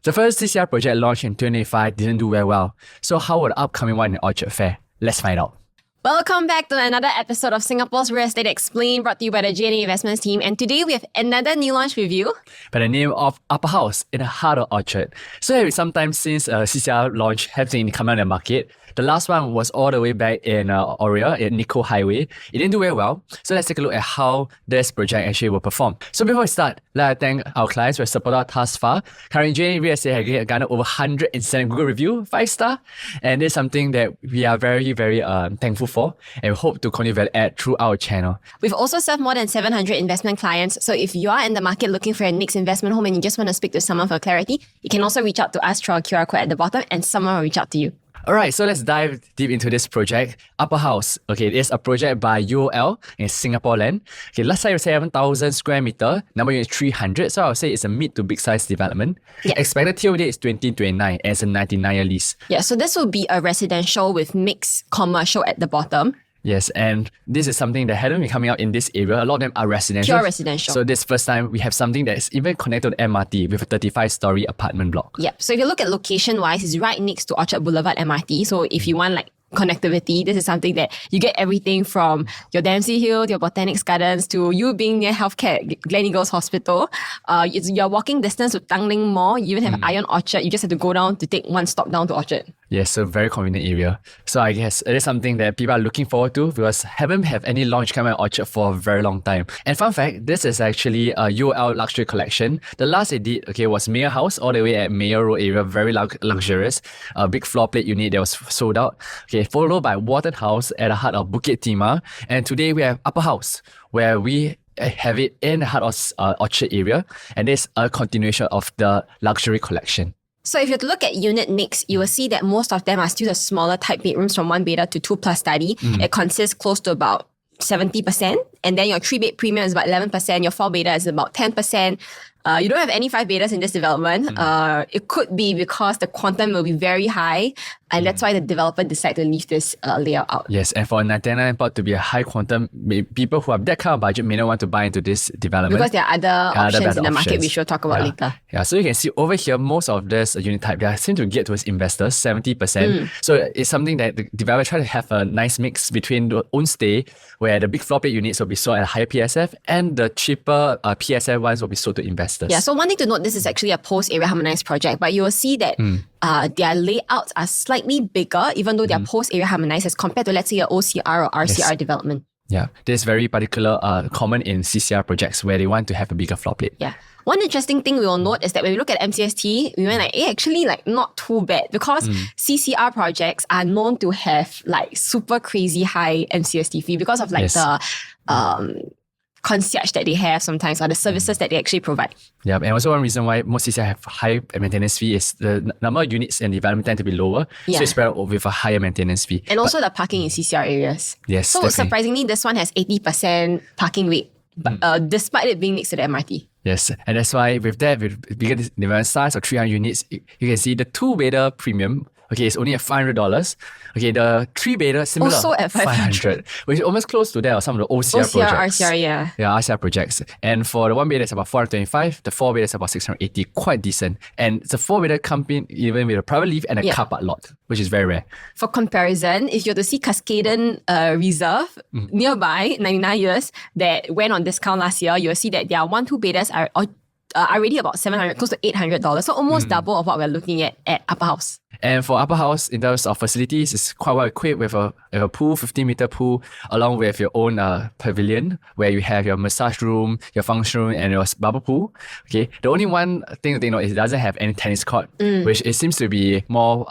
The first CCR project launched in 2025 didn't do very well. So how will the upcoming one in Orchard fare? Let's find out. Welcome back to another episode of Singapore's Real Estate Explained, brought to you by the J&A Investments team. And today we have another new launch review By the name of Upperhouse in the heart of Orchard. So it's some time since CCR launch has been coming on the market. The last one was all the way back in Aurea at Nico Highway. It didn't do very well. So let's take a look at how this project actually will perform. So before we start, let us thank our clients who have supported us thus far. Currently, J&A Real Estate has garnered over 107 Google review, 5-star. And this is something that we are very, very thankful for. And we hope to continue to add through our channel. We've also served more than 700 investment clients. So if you are in the market looking for your next investment home and you just want to speak to someone for clarity, you can also reach out to us through our QR code at the bottom and someone will reach out to you. Alright, so let's dive deep into this project. Upperhouse. Okay, it is a project by UOL in Singapore land. Okay, last time we say 7,000 square meter, number unit is 300. So I would say it's a mid to big size development. Yeah. Expected TO date is 2029 and it's a 99-year lease. Yeah, so this will be a residential with mixed commercial at the bottom. Yes, and this is something that hadn't been coming out in this area. A lot of them are residential. Pure residential. So this first time we have something that is even connected to MRT with a 35-story apartment block. Yep. So if you look at location-wise, it's right next to Orchard Boulevard MRT. So if you want like connectivity, this is something that you get everything from your Dempsey Hill to your Botanics Gardens to you being near healthcare, Gleneagles Hospital. It's your walking distance to Tanglin Mall. You even have Ion Orchard. You just have to go down to take one stop down to Orchard. Yes, so very convenient area. So I guess it is something that people are looking forward to because haven't had any launch coming at Orchard for a very long time. And fun fact, this is actually a UOL luxury collection. The last it did, was Mayor House all the way at Mayor Road area, very luxurious. A big floor plate unit that was sold out. Followed by Water House at the heart of Bukit Timah. And today we have Upperhouse, where we have it in the heart of Orchard area. And this is a continuation of the luxury collection. So if you look at unit next, you will see that most of them are still the smaller type bedrooms from 1-bedder to 2+ study. It consists close to about 70%. And then your 3-bed premium is about 11%. Your 4-bedder is about 10%. You don't have any 5-bedders in this development. It could be because the quantum will be very high. And that's why the developer decided to leave this layout out. Yes, and for a 99 plot to be a high quantum, people who have that kind of budget may not want to buy into this development. Because there are other options in the market which we'll talk about later. Yeah, so you can see over here, most of this unit type, they seem to get towards investors, 70%. So it's something that the developer try to have a nice mix between the own stay, where the big floor plate units will be sold at a higher PSF, and the cheaper PSF ones will be sold to investors. Yeah, so one thing to note, this is actually a post-area harmonized project, but you will see that their layouts are slightly bigger, even though they're post-area harmonized as compared to, let's say, an OCR or RCR development. Yeah, this is very particular, common in CCR projects where they want to have a bigger floor plate. Yeah. One interesting thing we will note is that when we look at MCST, we went like, actually not too bad because CCR projects are known to have like super crazy high MCST fee because of the concierge that they have sometimes or the services that they actually provide. Yeah, and also one reason why most CCR have high maintenance fee is the number of units and development tend to be lower, so it's spread out with a higher maintenance fee. And also the parking in CCR areas. Yes, so definitely. Surprisingly, this one has 80% parking rate, but despite it being next to the MRT. Yes, and that's why with bigger development size of 300 units, you can see the 2-bedder premium, it's only at $500. The 3-bedder similar, also at $500, which is almost close to that of some of the OCR projects. RCR, yeah. Yeah, RCR projects. And for the 1-bedder, it's about $425. The 4-bedder is about $680, quite decent. And it's a 4-bedder company even with a private lift and a car park lot, which is very rare. For comparison, if you're to see Cascaden Reserve nearby, 99 years, that went on discount last year, you'll see that their 1-2-bedders are already about $700, close to $800. So almost double of what we're looking at Upperhouse. And for Upperhouse, in terms of facilities, it's quite well equipped with a pool, 15-meter pool, along with your own pavilion, where you have your massage room, your function room, and your bubble pool. The only one thing to take note is it doesn't have any tennis court, which it seems to be more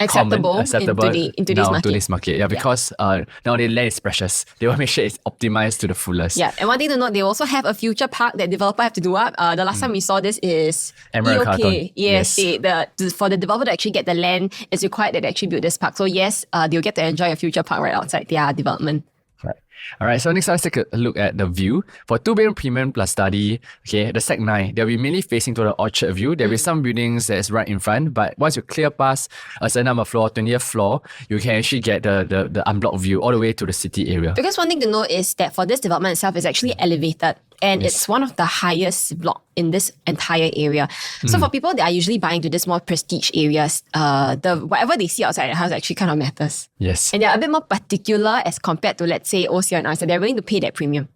acceptable into this market. Yeah, because nowadays land is precious. They want to make sure it's optimized to the fullest. Yeah, and one thing to note, they also have a future park that developer have to do up. The last time we saw this is Emerald Carlton. Yes, for the developer to actually get the land, it's required that they actually build this park. So yes, they'll get to enjoy a future park right outside their development. Right. All right, so next let's take a look at the view. For 2-bedroom premium plus study, the Sec 9, they'll be mainly facing to the orchard view. There'll be some buildings that's right in front, but once you clear past a certain number of floor, 20th floor, you can actually get the unblocked view all the way to the city area. Because one thing to note is that for this development itself, it's actually elevated. And it's one of the highest block in this entire area. So for people that are usually buying to this more prestige areas, whatever they see outside the house actually kind of matters. Yes. And they're a bit more particular as compared to, let's say, OCR and RSA. They're willing to pay that premium.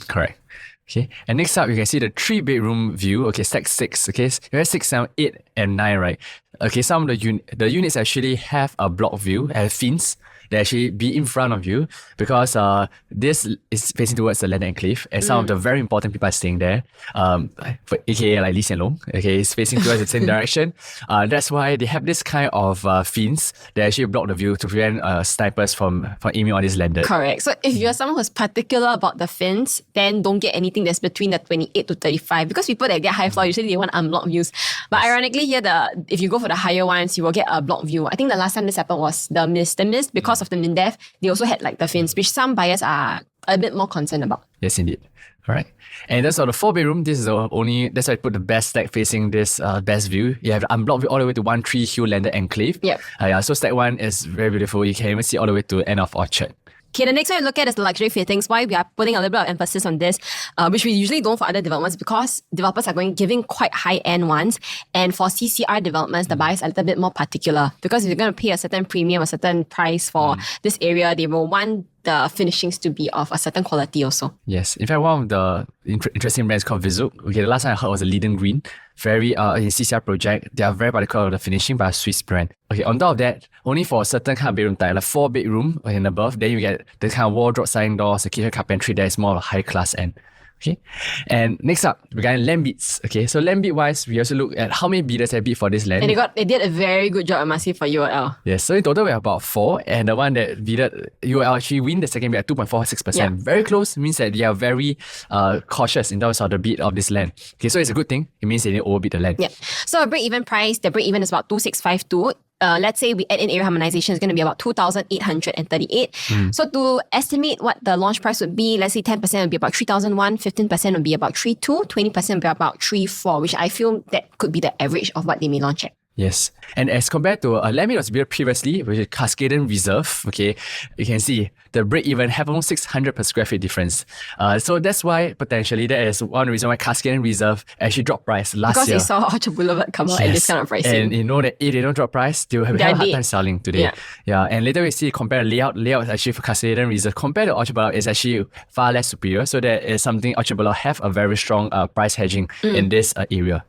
Correct. Okay, and next up, you can see the 3-bedroom view. Okay, stack 6. Okay, so you have 6, 7, 8, and 9, right? Okay, some of the units actually have a block view, have fins. They actually be in front of you because this is facing towards the land enclave, and some of the very important people are staying there. For AKA like Lee Hsien Loong, okay, it's facing towards the same direction. That's why they have this kind of fins that actually block the view to prevent snipers from aiming on this landed. Correct. So if you're someone who's particular about the fins, then don't get anything that's between the 28 to 35 because people that get high floor usually they want unblocked views. But ironically here, if you go for the higher ones, you will get a block view. I think the last time this happened was the Mist. The Mist, because of the MINDEF, they also had like the fins, which some buyers are a bit more concerned about. Yes, indeed. All right. And that's for the 4-bedroom. This is that's why I put the best stack facing this best view. You have the unblocked view all the way to 1 Tree Hill landed enclave. Yep. So stack 1 is very beautiful. You can even see all the way to end of Orchard. Okay, the next one we look at is the luxury fittings. Why we are putting a little bit of emphasis on this, which we usually don't for other developments because developers are giving quite high-end ones. And for CCR developments, the buyers are a little bit more particular because if you're going to pay a certain premium, a certain price for this area, they will want the finishings to be of a certain quality also. Yes. In fact, one of the interesting brands called Vizuk. Okay, the last time I heard was a Leiden Green. Very in CCR project, they are very particular of the finishing by a Swiss brand. Okay, on top of that, only for a certain kind of bedroom type, like 4-bedroom and above, then you get the kind of wardrobe sliding doors, the kitchen carpentry that is more of a high class end. Okay, and next up, we got land bids. Okay, so land bid wise, we also look at how many bidders have bid for this land. And they did a very good job, I must say, for UOL. Yes, so in total we have about 4, and the one that bidded UOL actually win the second bid at 2.46%. Yeah. Very close, means that they are very cautious in terms of the bid of this land. Okay, so it's a good thing. It means they didn't overbid the land. Yeah. So a break-even price, the break-even is about 2,652. Let's say we add in area harmonization, it's going to be about 2,838. So to estimate what the launch price would be, let's say 10% would be about 3,001, 15% would be about 3,2, 20% would be about 3,4, which I feel that could be the average of what they may launch at. Yes. And as compared to a land bid was built previously, which is Cascaden Reserve, okay, you can see the break-even have almost 600 per square feet difference. So that's why potentially that is one reason why Cascaden Reserve actually dropped price last year. Because they saw Orchard Boulevard come out at this kind of pricing. And you know that if they don't drop price, they will have a hard time selling today. Yeah. And later we see compare layout. Layout is actually for Cascaden Reserve compared to Orchard Boulevard is actually far less superior. So that is something Orchard Boulevard have a very strong price hedging in this area.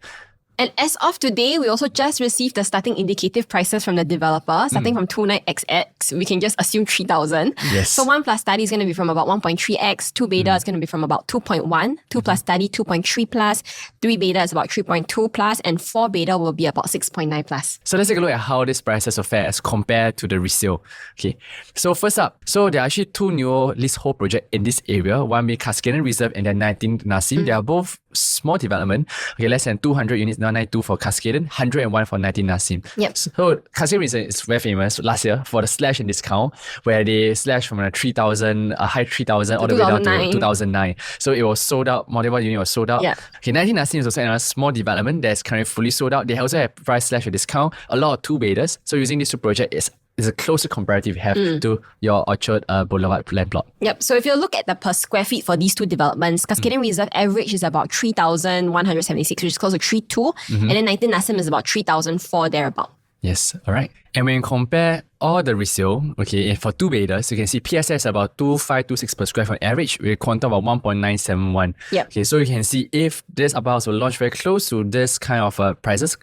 And as of today, we also just received the starting indicative prices from the developer, starting from 29XX. We can just assume 3,000. Yes. So 1 plus study is going to be from about 1.3x, 2 beta is going to be from about 2.1, 2 plus study 2.3 plus, 3 beta is about 3.2 plus, and 4 beta will be about 6.9 plus. So let's take a look at how these prices are fair as compared to the resale. Okay. So first up, so there are actually 2 new leasehold projects in this area. One being Cascaden Reserve and then 19 Nassim. They are both small development. Okay, less than 200 units, 992 for Cascaden, 101 for 19 Nassim. Yep. So Cascaden Reserve is very famous last year for the slash and discount, where they slashed from a 3,000, a high 3,000 all the way down to 2009. So it was sold out, multiple unit was sold out. Yeah. Okay, 19 Nassim is also another small development that's currently fully sold out. They also have price slash or discount, a lot of 2 betas. So using these 2 projects is a closer comparative you have to your Orchard Boulevard land plot. Yep. So if you look at the per square feet for these 2 developments, Cascaden Reserve average is about 3,176, which is close to 3,200. And then 19 Nassim is about 3,004 thereabout. Yes, all right. And when you compare all the resale, okay, for 2 betas, you can see PSS about 2,526 per square feet on average, with a quantum of 1.971. Yep. Okay, so you can see if this Upperhouse will launch very close to this kind of prices,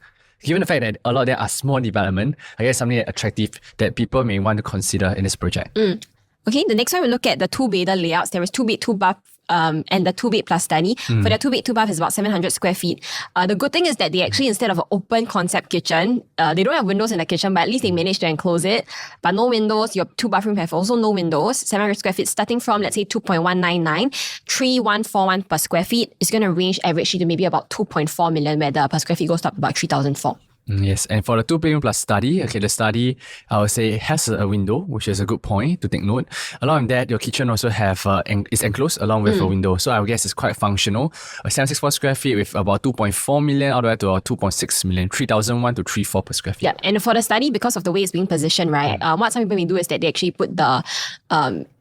given the fact that a lot of them are small development, I guess something attractive that people may want to consider in this project. Okay, the next one we look at the 2 beta layouts. There is 2 bed, 2 bath, and the 2 bed plus study. For their 2 bed, 2 bath is about 700 square feet. The good thing is that they actually, instead of an open concept kitchen, they don't have windows in the kitchen, but at least they managed to enclose it. But no windows. Your 2 bathroom have also no windows. 700 square feet, starting from, let's say, 2.199, 3,141 per square feet. It's going to range averagely to maybe about 2.4 million, where the per square feet goes up to about 3,004. Yes, and for the 2-bedroom plus study, okay, the study, I would say, has a window, which is a good point to take note. Along with that, your kitchen also is enclosed along with a window. So I guess it's quite functional. 764 square feet with about 2.4 million all the way to 2.6 million, 3,001 to 3,400 per square feet. Yeah, and for the study, because of the way it's being positioned, right, what some people may do is that they actually put the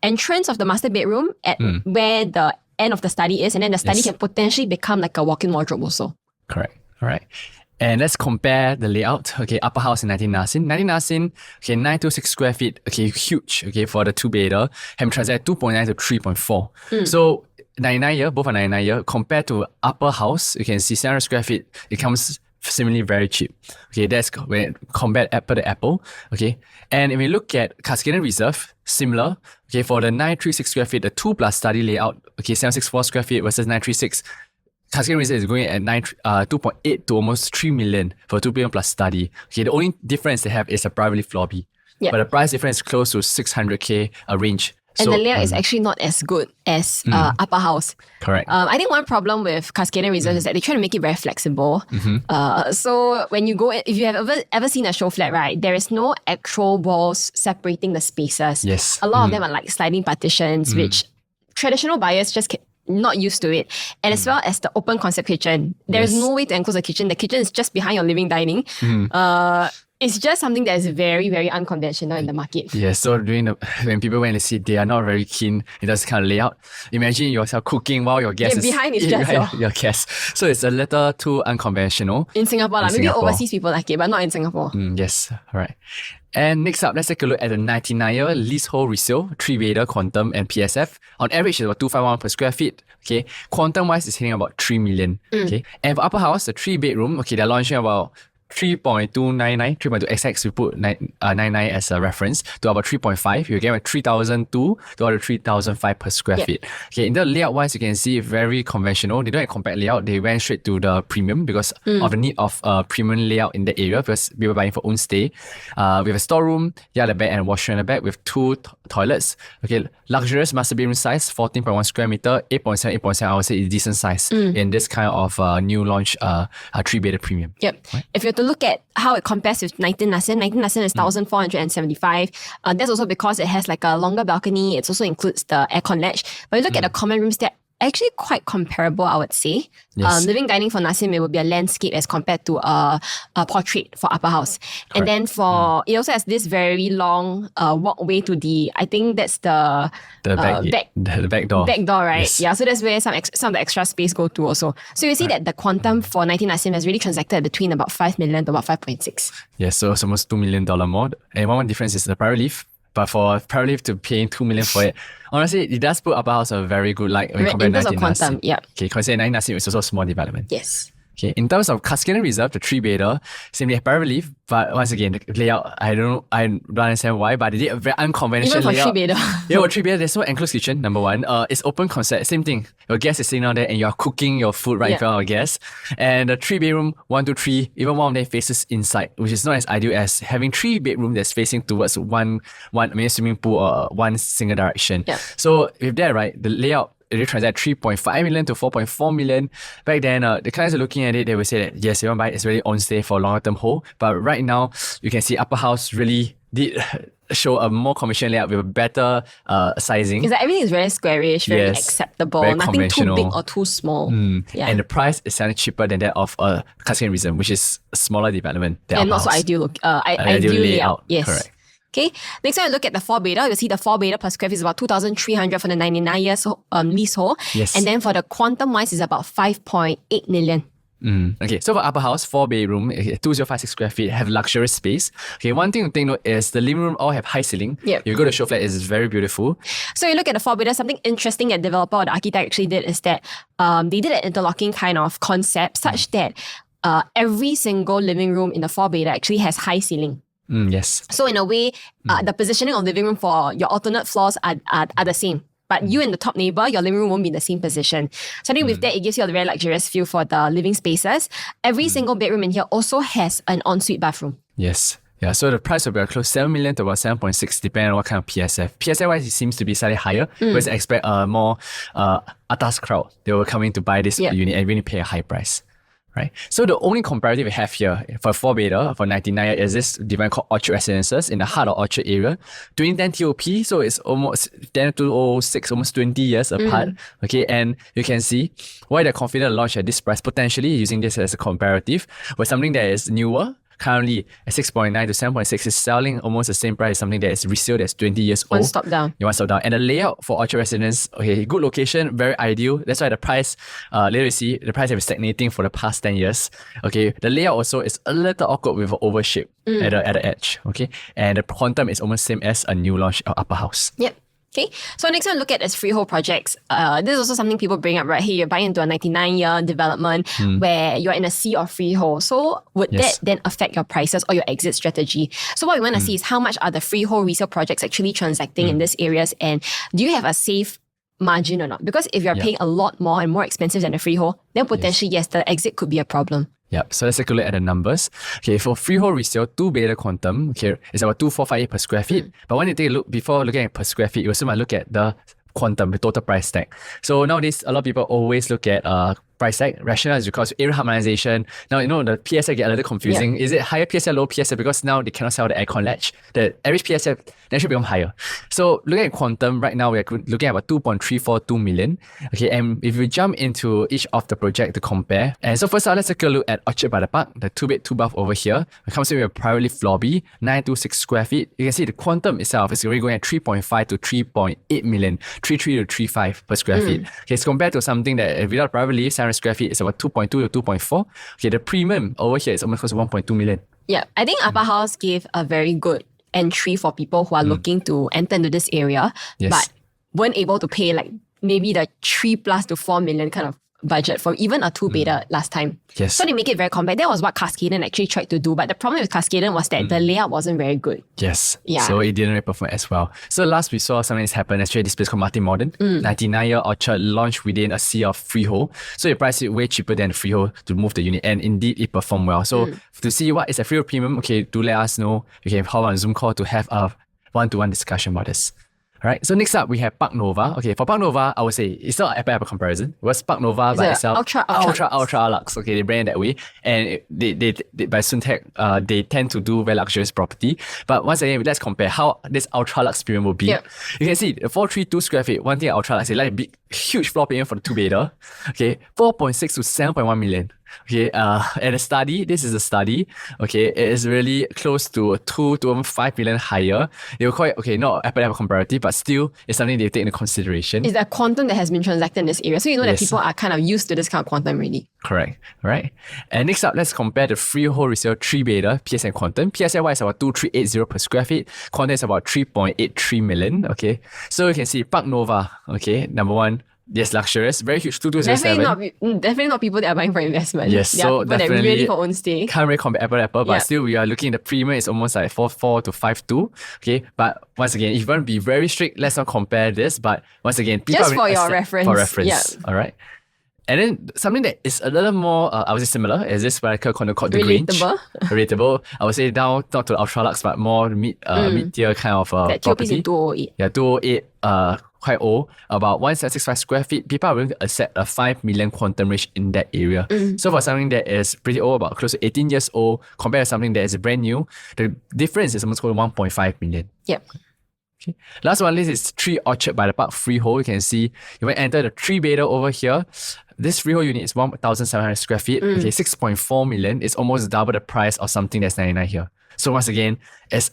entrance of the master bedroom at where the end of the study is, and then the study Yes. can potentially become like a walk-in wardrobe also. Correct. All right. And let's compare the layout. Okay, Upper House in 19 Nasin. 19 Nasin, okay, 926 square feet. Okay, huge. Okay, for the two-bedder. Have transacted 2.9 to 3.4. So 99 year, both are 99 year. Compared to Upper House, you can see 700 square feet. It comes similarly very cheap. Okay, that's when compared apple to apple. Okay, and if we look at Cascadian Reserve, similar. Okay, for the 936 square feet, the 2 plus study layout. Okay, 764 square feet versus 936. Cascadian Reserve is going at 2.8 to almost 3 million for 2 billion plus study. Okay, the only difference they have is a private lift lobby. Yep. But the price difference is close to 600k a range. And the layout is actually not as good as Upper House. Correct. I think one problem with Cascadian Reserve is that they try to make it very flexible. So when you go, if you have ever seen a show flat, right, there is no actual walls separating the spaces. Yes. A lot of them are like sliding partitions, which traditional buyers just not used to it. And as well as the open concept kitchen. There is no way to enclose the kitchen. The kitchen is just behind your living dining. It's just something that is very, very unconventional in the market. Yeah, so when people went to see, they are not very keen in this kind of layout. Imagine yourself cooking while your guest behind is just your guest. So it's a little too unconventional. In Singapore, maybe Singapore. overseas people like it, but not in Singapore. Yes, all right. And next up, let's take a look at the 99-year leasehold resale, 3-bedder, Quantum, and PSF. On average, it's about 251 per square feet. Okay, Quantum-wise, it's hitting about 3 million. Okay, and for Upper House, the 3-bedroom, okay, they're launching about 3.299, 3.2 XX, we put 99 as a reference, to about 3.5. You get 3,002 to about 3,005 per square feet. Okay, in the layout wise, you can see very conventional. They don't have compact layout. They went straight to the premium because of the need of premium layout in the area because people buying for own stay. We have a storeroom, at the back, and a washroom at the back with 2 toilets. Okay, luxurious master bedroom size, 14.1 square meter, 8.7, 8.7. I would say is decent size in this kind of new launch 3-bedder premium. Yep. Right? If you have to look at how it compares with 19 Nasin, 19 Nasin is 1,475. That's also because it has like a longer balcony. It also includes the aircon ledge. But you look at the common rooms, they're actually quite comparable, I would say. Yes. Living dining for Nasim, it would be a landscape as compared to a portrait for Upper House. Correct. And then for it also has this very long walkway to I think that's the back door. Back door, right? Yes. Yeah, so that's where some of the extra space go to also. So you see that the quantum for 19 Nasim has really transacted between about 5 million to about 5.6. Yeah, so it's almost $2 million more. And one difference is the private lift. But for private lift to paying 2 million for it, honestly, it does put Upper House a very good when compared in to terms of 19 quantum, Nasim. yeah. Okay, consider 19 Nasim is also a small development. Yes. Okay, in terms of Cascadian Reserve, the 3-bedder, simply have private lift, but once again, the layout, I don't understand why, but they did a very unconventional Even for layout. 3-bedder. Yeah, for 3-bedder, there's no enclosed kitchen, number one. It's open concept, same thing. Your guest is sitting down there and you're cooking your food right in front of your guest. And the 3-bedroom, 1, 2, 3, even one of them faces inside, which is not as ideal as having 3-bedroom that's facing towards one swimming pool or one single direction. Yeah. So with that, right, the layout, they transact 3.5 million to 4.4 million. Back then, the clients are looking at it, they will say that yes, you want to buy it, it's really on stay for a longer term hold. But right now, you can see Upper House really did show a more conventional layout with a better sizing. It's like everything is very squarish, very acceptable, very nothing too conventional. big or too small. Yeah. And the price is slightly cheaper than that of Cascadian Reserve, which is a smaller development. And not so ideal layout. Yes. Correct. Okay, next time you look at the 4-bedder, you'll see the 4-bedder per square feet is about 2,300 for the 99 years leasehold. Yes. And then for the quantum wise is about 5.8 million. Okay, so for Upper House, 4-bedroom, 2,056 square feet, have luxurious space. Okay, one thing to take note is the living room all have high ceiling. Yep. If you go to show flat, it's very beautiful. So you look at the 4-bedder, something interesting that developer or the architect actually did is that they did an interlocking kind of concept such that every single living room in the 4-bedder actually has high ceiling. Yes. So in a way, the positioning of living room for your alternate floors are the same. But you and the top neighbor, your living room won't be in the same position. So I think with that, it gives you a very luxurious feel for the living spaces. Every single bedroom in here also has an ensuite bathroom. Yes. Yeah, so the price will be close 7 million to about 7.6, depending on what kind of PSF. PSF-wise, it seems to be slightly higher, because I expect a more atas crowd. They will come in to buy this unit and really pay a high price. Right. So the only comparative we have here for 4-bedder for 99 is this development called Orchard Residences in the heart of Orchard area. 2010 TOP, so it's almost 10 to 06, almost 20 years apart. Okay, and you can see why they're confident to launch at this price, potentially using this as a comparative with something that is newer, currently at 6.9 to 7.6 is selling almost the same price as something that is resale that's 20 years old. One stop down. You want to stop down. And the layout for Orchard residents, okay, good location, very ideal. That's why the price, later you see, the price has been stagnating for the past 10 years. Okay, the layout also is a little awkward with an oval shape at the edge. Okay, and the quantum is almost same as a new launch Upper House. Yep. Okay, so next one, look at is Freehold Projects. This is also something people bring up, right? Hey, you're buying into a 99-year development where you're in a sea of freehold. So would that then affect your prices or your exit strategy? So what we want to see is how much are the freehold resale projects actually transacting in these areas, and do you have a safe margin or not? Because if you're paying a lot more and more expensive than the freehold, then potentially, yes, the exit could be a problem. Yep, so let's take a look at the numbers. Okay, for freehold resale, 2-beta quantum, okay, it's about 2,458 per square feet. But when you take a look, before looking at per square feet, you also might look at the quantum, the total price tag. So nowadays, a lot of people always look at price tag. Rationale is because area harmonization. Now, you know, the PSF get a little confusing. Is it higher PSF, low PSF? Because now they cannot sell the aircon latch. The average PSF then should become higher. So looking at quantum, right now we're looking at about 2.342 million. Okay, and if we jump into each of the project to compare. And so first let's take a look at Orchard by the Park, the 2-bed, 2-bath over here. It comes with a privately floor B, 926 square feet. You can see the quantum itself is already going at 3.5 to 3.8 million, 3.3 to 3.5 per square feet. Okay, it's compared to something that without private lease, 700 square feet, is about 2.2 to 2.4. Okay, the premium over here is almost close to 1.2 million. Yeah, I think Upper House gave a very good entry for people who are looking to enter into this area, but weren't able to pay like maybe the 3 plus to 4 million kind of budget for even a 2-beta last time. Yes. So they make it very compact. That was what Cascaden actually tried to do, but the problem with Cascaden was that the layout wasn't very good. Yes. Yeah. So it didn't really perform as well. So last we saw something that's happened, actually this place called Martin Modern, 99-year Orchard launched within a sea of freehold. So they priced it way cheaper than the freehold to move the unit, and indeed it performed well. So to see what is a freehold premium, okay, do let us know. You can call on a Zoom call to have a one-to-one discussion about this. Alright, so next up we have Park Nova. Okay, for Park Nova, I would say it's not an apple comparison. Because Park Nova by itself, ultra lux. Okay, they brand that way, and they by Suntec, they tend to do very luxurious property. But once again, let's compare how this ultra lux premium will be. You can see the 432 square feet. One thing ultra lux is like a big, huge floor premium for the 2-beta. Okay, 4.6 to 7.1 million. Okay, and a study, this is a study, okay, it is really close to 2 to 5 million higher. They will call it, okay, not apple comparative, but still it's something they take into consideration. It's a quantum that has been transacted in this area. So you know that people are kind of used to this kind of quantum really. Correct, right? And next up, let's compare the freehold resale 3-beta PS and quantum. PSFY is about 2,380 per square feet. Quantum is about 3.83 million, okay? So you can see Park Nova, okay, number one, yes, luxurious, very huge, 2207. Definitely not people that are buying for investment. Yes, they so are people that definitely really for own stay. Can't really compare apple, but still we are looking at the premium is almost like 4.4 to 5.2. Okay, but once again, if you want to be very strict, let's not compare this. But once again, people just for your reference. For reference, all right. And then something that is a little more, I would say similar, is this what I call the Grange. Relatable. I would say down, not to ultra lux, but more mid-tier kind of that property. That 208. Yeah, 208, quite old, about 1,765 square feet. People are willing to accept a 5 million quantum range in that area. So for something that is pretty old, about close to 18 years old, compared to something that is brand new, the difference is almost called 1.5 million. Yep. Okay. Last one on this is 3 Orchard by the Park freehold. You can see you might enter the 3-beta over here. This freehold unit is 1,700 square feet. Okay, 6.4 million. It's almost double the price of something that's 99 here. So once again, there's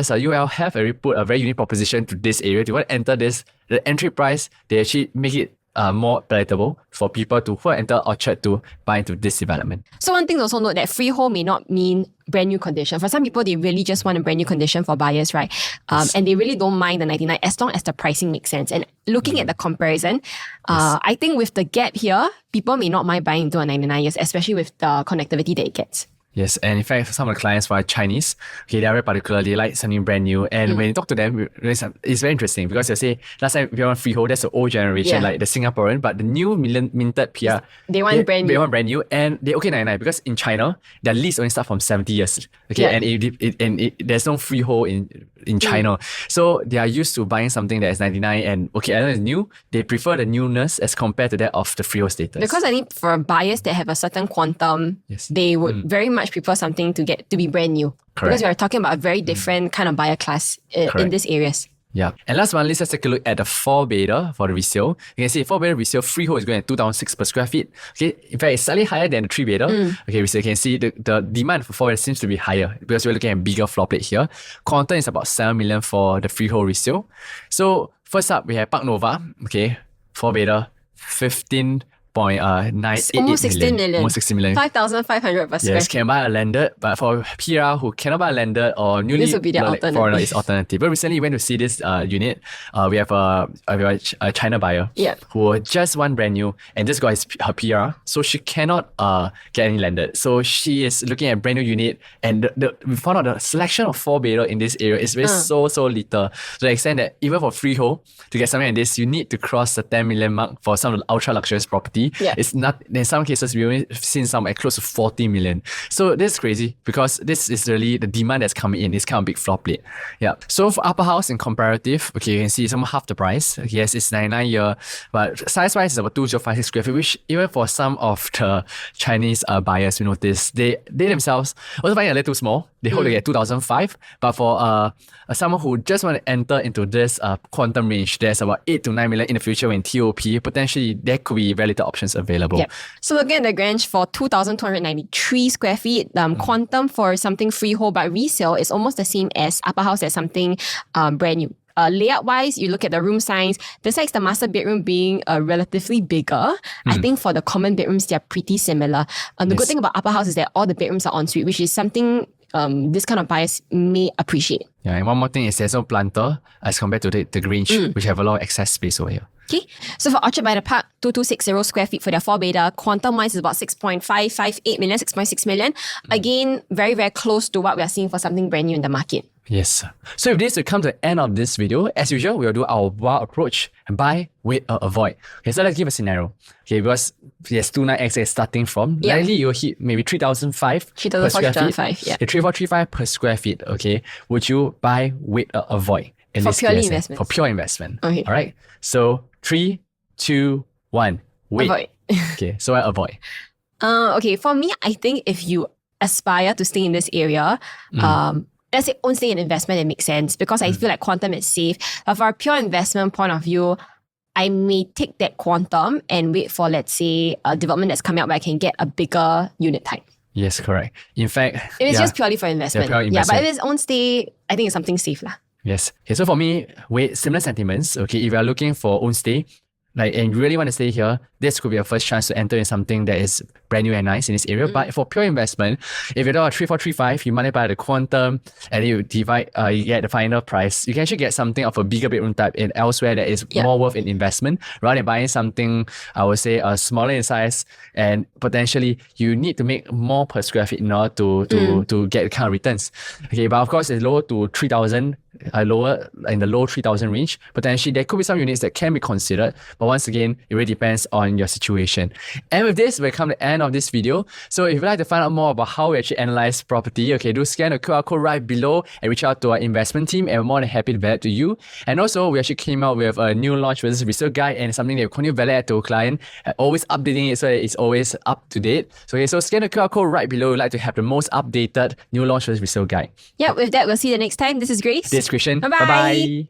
a UL have already put a very unique proposition to this area. If you want to enter this, the entry price, they actually make it more palatable for people to who enter Orchard to buy into this development. So one thing to also note that freehold may not mean brand new condition. For some people, they really just want a brand new condition for buyers, right? And they really don't mind the 99 as long as the pricing makes sense. And looking at the comparison, I think with the gap here, people may not mind buying into a 99 years, especially with the connectivity that it gets. Yes, and in fact, some of the clients who are Chinese, okay, they are very particular. They like something brand new. And when you talk to them, it's very interesting because they say, last time we want freehold, that's the old generation, like the Singaporean, but the new minted PR, they want brand new. They want brand new, and they okay 99 because in China, their lease only start from 70 years. Okay, and there's no freehold in China. So they are used to buying something that is 99 and okay, I know it's new. They prefer the newness as compared to that of the freehold status. Because I think for buyers that have a certain quantum, they would very much prefer something to be brand new. Correct. Because we are talking about a very different kind of buyer class in these areas. Yeah. And last but not least, let's take a look at the 4 beta for the resale. You can see 4 beta resale freehold is going at 2,006 per square feet. Okay. In fact, it's slightly higher than the 3 beta. Okay, so you can see the demand for 4 beta seems to be higher because we're looking at bigger floor plate here. Quantum is about 7 million for the freehold resale. So first up, we have Park Nova. Okay. 4 beta, 15.988 Almost 16 million. Almost 16 million. 5,500 per square. Yes, can buy a landed, but for PR who cannot buy a landed or newly This would be the alternative. foreigner, it's alternative. But recently, we went to see this unit. We have a China buyer who just won brand new and just got her PR, so she cannot get any landed. So she is looking at brand new unit, and we found out the selection of 4 beta in this area is very so little, to the extent that even for freehold to get something like this, you need to cross the 10 million mark for some of the ultra luxurious property. It's not, in some cases, we only seen some at close to 40 million. So this is crazy because this is really the demand that's coming in. It's kind of big floor plate. Yeah. So for upper house in comparative, okay, you can see it's almost half the price. Yes, it's 99 year, but size-wise it's about 2056 square feet, which even for some of the Chinese buyers, we notice they themselves also find it a little too small. They hold to get 2005, but for someone who just want to enter into this quantum range, there's about 8 to 9 million in the future when TOP, potentially there could be very little options available. So looking at the range for 2,293 square feet, quantum for something freehold but resale is almost the same as upper house as something brand new. Layout-wise, you look at the room size, besides the master bedroom being relatively bigger, I think for the common bedrooms, they're pretty similar. The good thing about upper house is that all the bedrooms are ensuite, which is something this kind of buyers may appreciate. Yeah, and one more thing is there's no planter as compared to the range, which have a lot of excess space over here. Okay, so for Orchard by the Park, 2260 square feet for their 4 beta. Quantum wise is about 6.558 million, 6.6 million. Again, very, very close to what we are seeing for something brand new in the market. Yes. So with this, we come to the end of this video. As usual, we'll do our wild approach and buy, wait, or avoid. Okay, so let's give a scenario. Okay, because there's 29X starting from. Likely you'll hit maybe 3,005 per square feet. 3,435 per square feet. Okay, would you buy, wait, or avoid? For purely investment. For pure investment. Okay. All right. So 3, 2, 1. Wait. Avoid. Okay, so I avoid. Okay, for me, I think if you aspire to stay in this area, let's say own stay in investment, it makes sense because I feel like quantum is safe. But for a pure investment point of view, I may take that quantum and wait for, let's say, a development that's coming up where I can get a bigger unit type. Yes, correct. In fact, if it's just purely for investment. Pure investment. But if it's own stay, I think it's something safe lah. Yes. Okay, so for me, wait, similar sentiments. Okay, if you are looking for own stay, and you really want to stay here, this could be a first chance to enter in something that is brand new and nice in this area. But for pure investment, if you do a 3,435, you multiply the quantum and then you divide, you get the final price. You can actually get something of a bigger bedroom type in elsewhere that is more worth an investment rather than buying something, I would say, smaller in size, and potentially you need to make more per square feet in order to get the kind of returns. Okay, but of course it's lower to 3,000. Lower in the low 3,000 range. Potentially, there could be some units that can be considered, but once again, it really depends on your situation. And with this, we come to the end of this video. So if you'd like to find out more about how we actually analyze property, okay, do scan the QR code right below and reach out to our investment team, and we're more than happy to validate to you. And also, we actually came out with a new launch versus resale guide and something that we continue to validate to a client, always updating it so that it's always up to date. So, okay, so scan the QR code right below. We'd like to have the most updated new launch versus resale guide. Yeah, with that, we'll see you the next time. This is Grace. This is Christian. Bye-bye. Bye-bye.